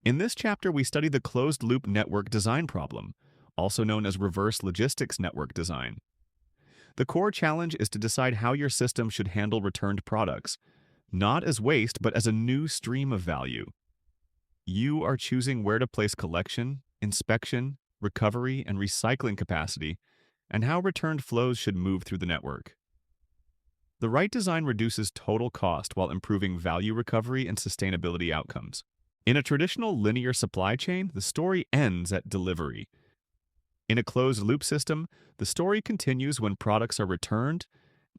In this chapter, we study the closed-loop network design problem, also known as reverse logistics network design. The core challenge is to decide how your system should handle returned products, not as waste, but as a new stream of value. You are choosing where to place collection, inspection, recovery, and recycling capacity, and how returned flows should move through the network. The right design reduces total cost while improving value recovery and sustainability outcomes. In a traditional linear supply chain, the story ends at delivery. In a closed-loop system, the story continues when products are returned,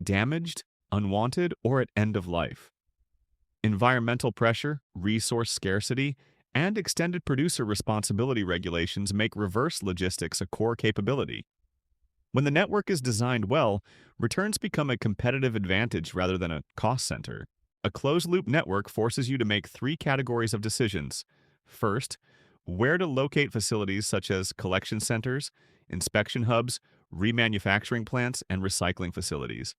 damaged, unwanted, or at end of life. Environmental pressure, resource scarcity, and extended producer responsibility regulations make reverse logistics a core capability. When the network is designed well, returns become a competitive advantage rather than a cost center. A closed-loop network forces you to make three categories of decisions. First, where to locate facilities such as collection centers, inspection hubs, remanufacturing plants, and recycling facilities.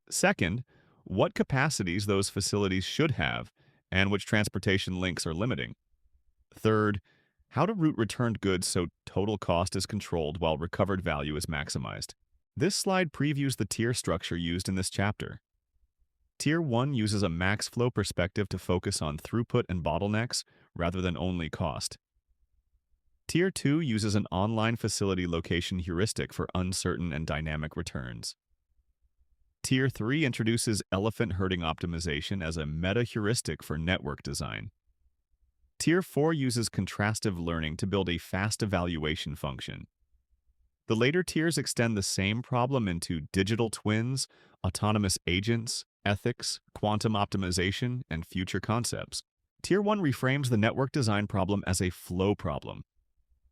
Second, what capacities those facilities should have and which transportation links are limiting. Third, how to route returned goods so total cost is controlled while recovered value is maximized. This slide previews the tier structure used in this chapter. Tier 1 uses a max flow perspective to focus on throughput and bottlenecks rather than only cost. Tier 2 uses an online facility location heuristic for uncertain and dynamic returns. Tier 3 introduces elephant herding optimization as a meta-heuristic for network design. Tier 4 uses contrastive learning to build a fast evaluation function. The later tiers extend the same problem into digital twins, autonomous agents, ethics, quantum optimization, and future concepts. Tier 1 reframes the network design problem as a flow problem.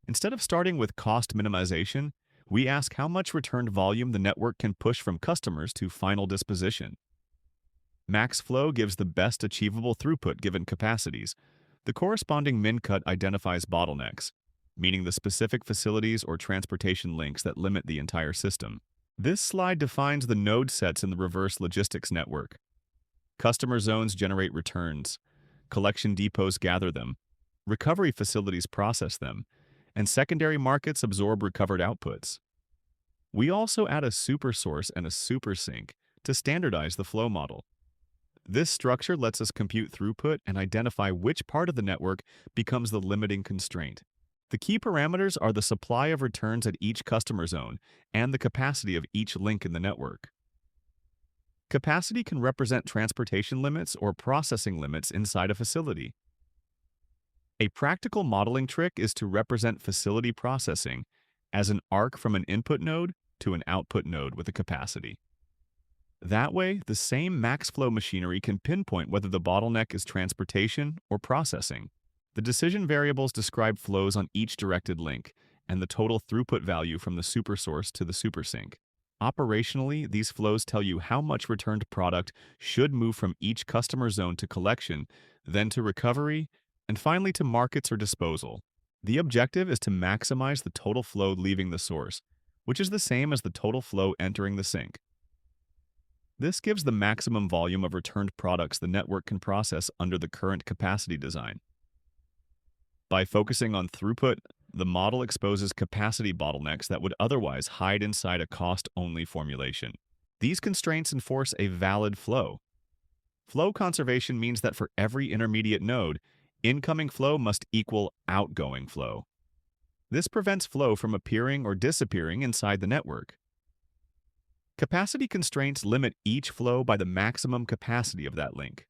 Instead of starting with cost minimization, we ask how much returned volume the network can push from customers to final disposition. Max flow gives the best achievable throughput given capacities. The corresponding min cut identifies bottlenecks, meaning the specific facilities or transportation links that limit the entire system. This slide defines the node sets in the reverse logistics network. Customer zones generate returns, collection depots gather them, recovery facilities process them, and secondary markets absorb recovered outputs. We also add a super source and a super sink to standardize the flow model. This structure lets us compute throughput and identify which part of the network becomes the limiting constraint. The key parameters are the supply of returns at each customer zone and the capacity of each link in the network. Capacity can represent transportation limits or processing limits inside a facility. A practical modeling trick is to represent facility processing as an arc from an input node to an output node with a capacity. That way, the same max flow machinery can pinpoint whether the bottleneck is transportation or processing. The decision variables describe flows on each directed link and the total throughput value from the super source to the super sink. Operationally, these flows tell you how much returned product should move from each customer zone to collection, then to recovery, and finally to markets or disposal. The objective is to maximize the total flow leaving the source, which is the same as the total flow entering the sink. This gives the maximum volume of returned products the network can process under the current capacity design. By focusing on throughput, the model exposes capacity bottlenecks that would otherwise hide inside a cost-only formulation. These constraints enforce a valid flow. Flow conservation means that for every intermediate node, incoming flow must equal outgoing flow. This prevents flow from appearing or disappearing inside the network. Capacity constraints limit each flow by the maximum capacity of that link.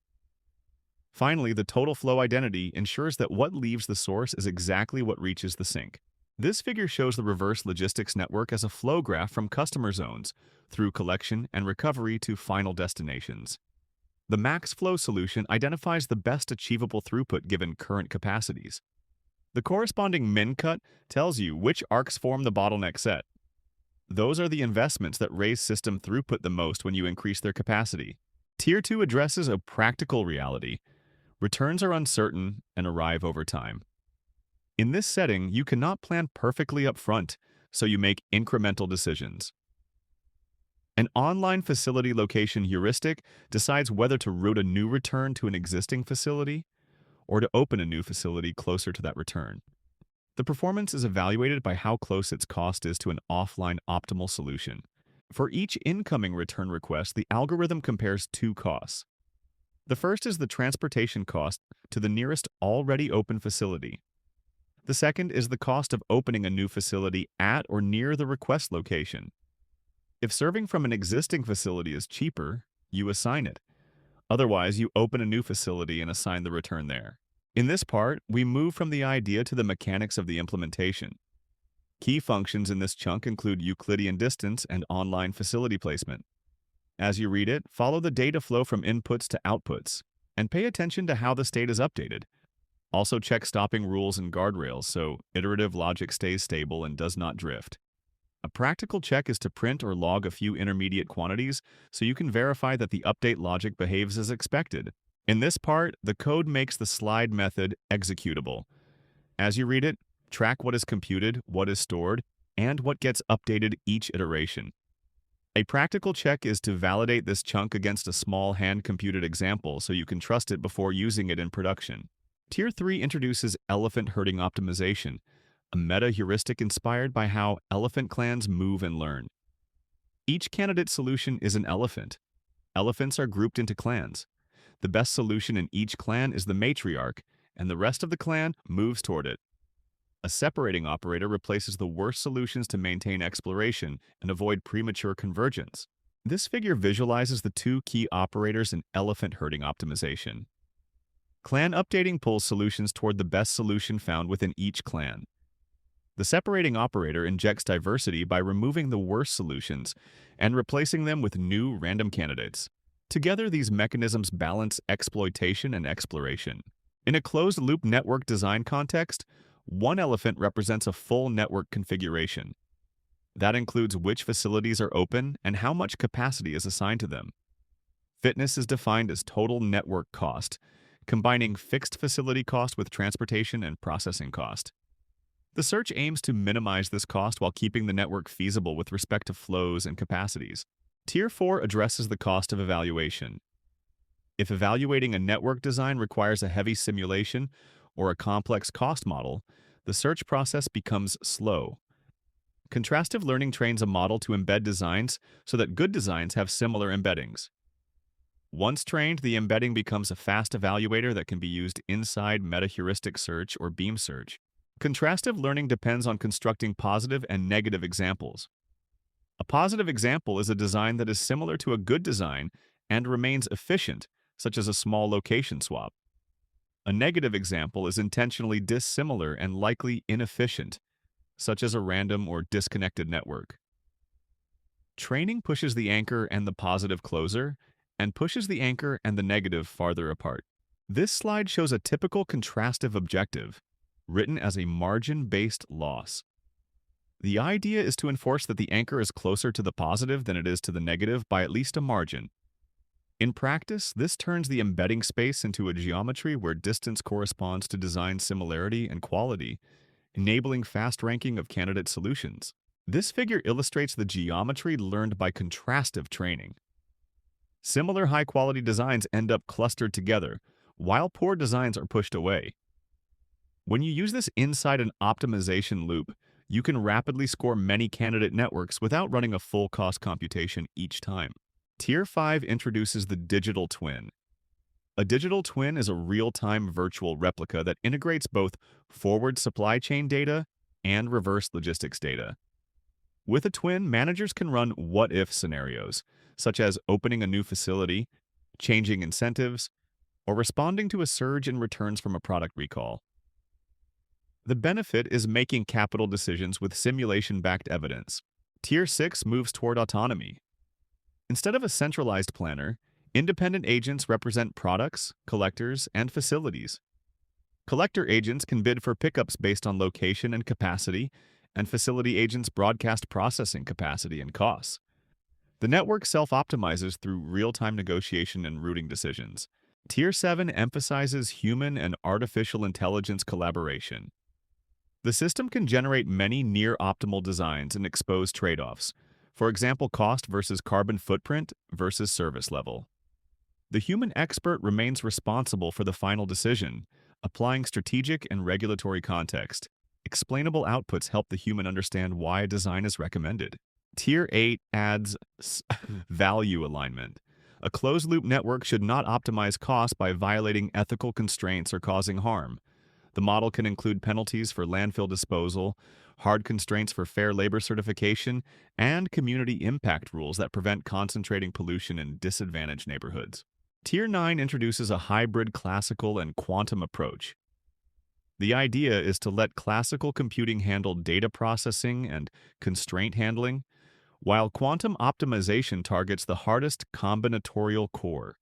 Finally, the total flow identity ensures that what leaves the source is exactly what reaches the sink. This figure shows the reverse logistics network as a flow graph from customer zones through collection and recovery to final destinations. The max flow solution identifies the best achievable throughput given current capacities. The corresponding min cut tells you which arcs form the bottleneck set. Those are the investments that raise system throughput the most when you increase their capacity. Tier 2 addresses a practical reality. Returns are uncertain and arrive over time. In this setting, you cannot plan perfectly up front, so you make incremental decisions. An online facility location heuristic decides whether to route a new return to an existing facility or to open a new facility closer to that return. The performance is evaluated by how close its cost is to an offline optimal solution. For each incoming return request, the algorithm compares two costs. The first is the transportation cost to the nearest already open facility. The second is the cost of opening a new facility at or near the request location. If serving from an existing facility is cheaper, you assign it. Otherwise, you open a new facility and assign the return there. In this part, we move from the idea to the mechanics of the implementation. Key functions in this chunk include Euclidean distance and online facility placement. As you read it, follow the data flow from inputs to outputs, and pay attention to how the state is updated. Also check stopping rules and guardrails so iterative logic stays stable and does not drift. A practical check is to print or log a few intermediate quantities so you can verify that the update logic behaves as expected. In this part, the code makes the slide method executable. As you read it, track what is computed, what is stored, and what gets updated each iteration. A practical check is to validate this chunk against a small hand-computed example so you can trust it before using it in production. Tier 3 introduces elephant herding optimization, a meta-heuristic inspired by how elephant clans move and learn. Each candidate solution is an elephant. Elephants are grouped into clans. The best solution in each clan is the matriarch, and the rest of the clan moves toward it. A separating operator replaces the worst solutions to maintain exploration and avoid premature convergence. This figure visualizes the two key operators in elephant herding optimization. Clan updating pulls solutions toward the best solution found within each clan. The separating operator injects diversity by removing the worst solutions and replacing them with new random candidates. Together, these mechanisms balance exploitation and exploration. In a closed-loop network design context, one elephant represents a full network configuration. That includes which facilities are open and how much capacity is assigned to them. Fitness is defined as total network cost, combining fixed facility cost with transportation and processing cost. The search aims to minimize this cost while keeping the network feasible with respect to flows and capacities. Tier 4 addresses the cost of evaluation. If evaluating a network design requires a heavy simulation or a complex cost model, the search process becomes slow. Contrastive learning trains a model to embed designs so that good designs have similar embeddings. Once trained, the embedding becomes a fast evaluator that can be used inside meta-heuristic search or beam search. Contrastive learning depends on constructing positive and negative examples. A positive example is a design that is similar to a good design and remains efficient, such as a small location swap. A negative example is intentionally dissimilar and likely inefficient, such as a random or disconnected network. Training pushes the anchor and the positive closer, and pushes the anchor and the negative farther apart. This slide shows a typical contrastive objective, written as a margin-based loss. The idea is to enforce that the anchor is closer to the positive than it is to the negative by at least a margin. In practice, this turns the embedding space into a geometry where distance corresponds to design similarity and quality, enabling fast ranking of candidate solutions. This figure illustrates the geometry learned by contrastive training. Similar high-quality designs end up clustered together, while poor designs are pushed away. When you use this inside an optimization loop, you can rapidly score many candidate networks without running a full cost computation each time. Tier 5 introduces the digital twin. A digital twin is a real-time virtual replica that integrates both forward supply chain data and reverse logistics data. With a twin, managers can run what-if scenarios, such as opening a new facility, changing incentives, or responding to a surge in returns from a product recall. The benefit is making capital decisions with simulation-backed evidence. Tier 6 moves toward autonomy. Instead of a centralized planner, independent agents represent products, collectors, and facilities. Collector agents can bid for pickups based on location and capacity, and facility agents broadcast processing capacity and costs. The network self-optimizes through real-time negotiation and routing decisions. Tier 7 emphasizes human and artificial intelligence collaboration. The system can generate many near-optimal designs and expose trade-offs, for example, cost versus carbon footprint versus service level. The human expert remains responsible for the final decision, Applying strategic and regulatory context. Explainable outputs help the human understand why a design is recommended. Tier 8 adds value alignment. A closed-loop network should not optimize costs by violating ethical constraints or causing harm. The model can include penalties for landfill disposal, hard constraints for fair labor certification, and community impact rules that prevent concentrating pollution in disadvantaged neighborhoods. Tier 9 introduces a hybrid classical and quantum approach. The idea is to let classical computing handle data processing and constraint handling, while quantum optimization targets the hardest combinatorial core.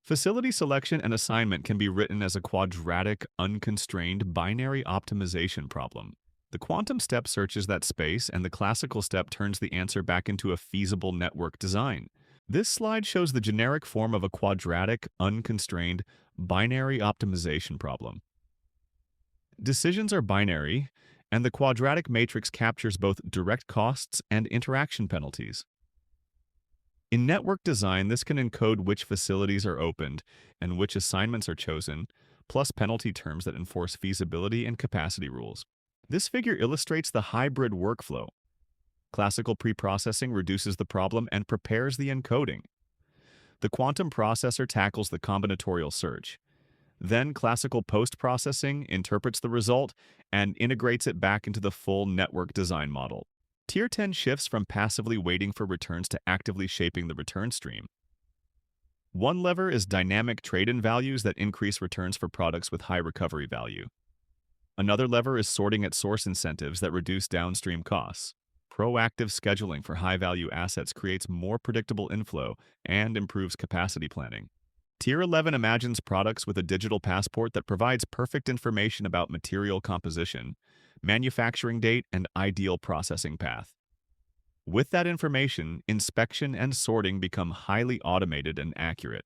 Facility selection and assignment can be written as a quadratic, unconstrained binary optimization problem. The quantum step searches that space, and the classical step turns the answer back into a feasible network design. This slide shows the generic form of a quadratic, unconstrained binary optimization problem. Decisions are binary, and the quadratic matrix captures both direct costs and interaction penalties. In network design, this can encode which facilities are opened and which assignments are chosen, plus penalty terms that enforce feasibility and capacity rules. This figure illustrates the hybrid workflow. Classical preprocessing reduces the problem and prepares the encoding. The quantum processor tackles the combinatorial search. Then classical post-processing interprets the result and integrates it back into the full network design model. Tier 10 shifts from passively waiting for returns to actively shaping the return stream. One lever is dynamic trade-in values that increase returns for products with high recovery value. Another lever is sorting at source incentives that reduce downstream costs. Proactive scheduling for high-value assets creates more predictable inflow and improves capacity planning. Tier 11 imagines products with a digital passport that provides perfect information about material composition, manufacturing date, and ideal processing path. With that information, inspection and sorting become highly automated and accurate.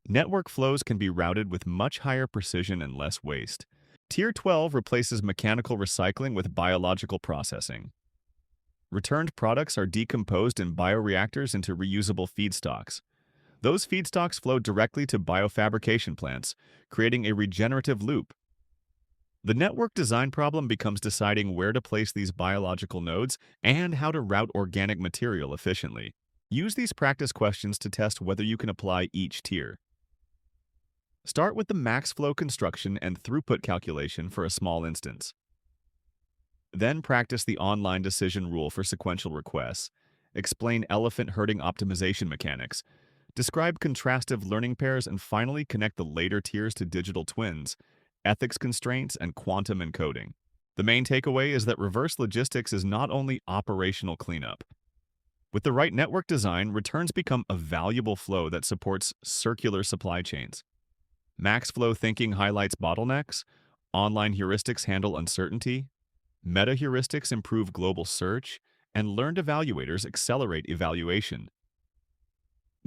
Network flows can be routed with much higher precision and less waste. Tier 12 replaces mechanical recycling with biological processing. Returned products are decomposed in bioreactors into reusable feedstocks. Those feedstocks flow directly to biofabrication plants, creating a regenerative loop. The network design problem becomes deciding where to place these biological nodes and how to route organic material efficiently. Use these practice questions to test whether you can apply each tier. Start with the max flow construction and throughput calculation for a small instance. Then practice the online decision rule for sequential requests. Explain elephant herding optimization mechanics. Describe contrastive learning pairs, and finally connect the later tiers to digital twins, ethics constraints, and quantum encoding. The main takeaway is that reverse logistics is not only operational cleanup. With the right network design, returns become a valuable flow that supports circular supply chains. Max flow thinking highlights bottlenecks, online heuristics handle uncertainty, meta heuristics improve global search, and learned evaluators accelerate evaluation.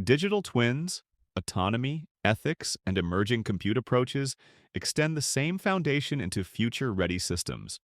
Digital twins, autonomy, ethics, and emerging compute approaches extend the same foundation into future-ready systems.